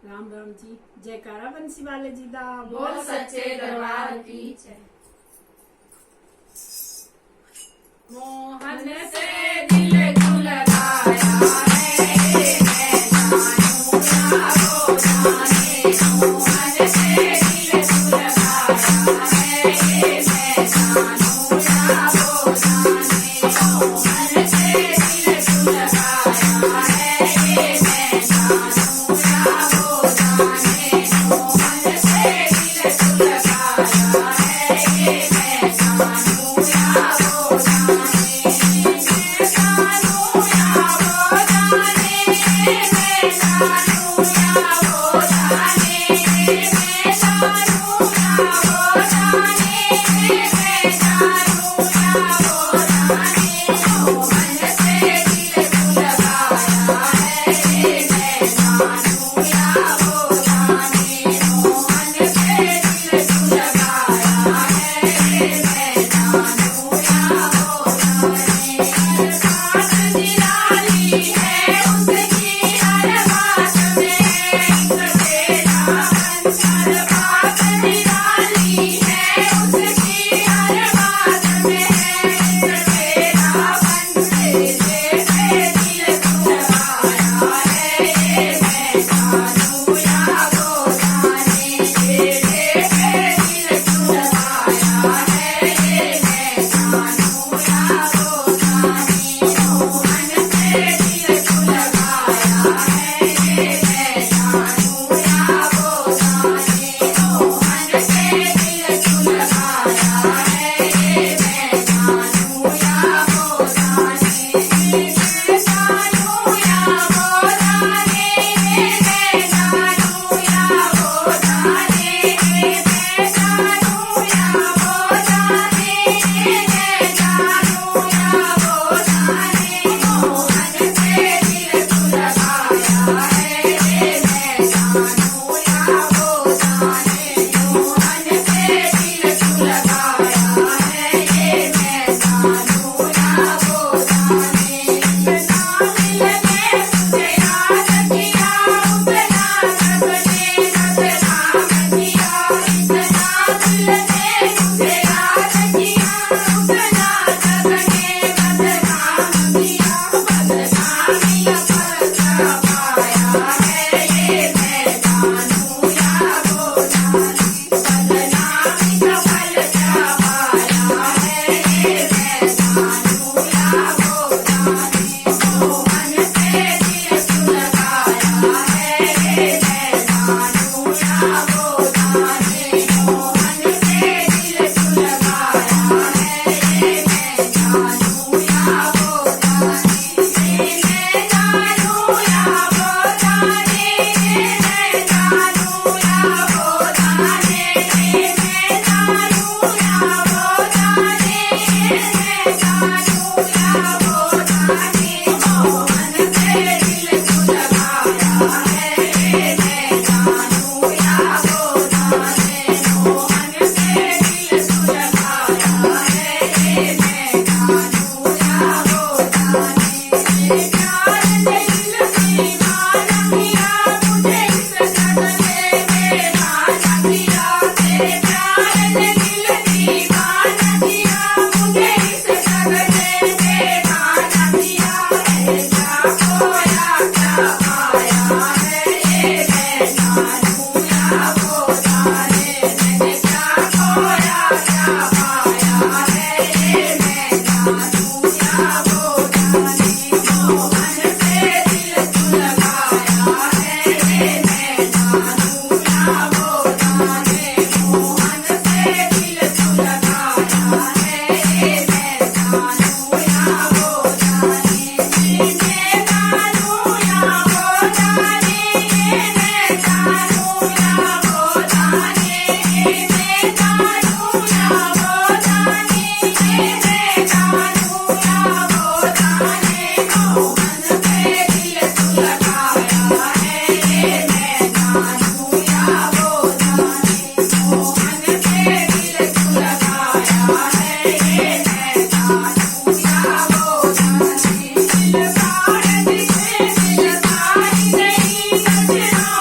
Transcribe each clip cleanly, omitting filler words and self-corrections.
राम राम जी। जयकारा बंसी वाले जी दा बोल सच्चे दरबार की जय। मोहन से दिल क्यों लगाया है, मैं जानूं या वो जाने। मोहन से दिल क्यों लगाया है, मैं जानूं या वो जाने। मोहन से दिल क्यों लगाया है, मैं जानूं या वो जाने। मोहन से दिल क्यों लगाया है, मैं जानूं या वो जाने।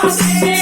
से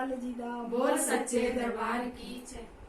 वाले जी दा बोल सच्चे दरबार की जय।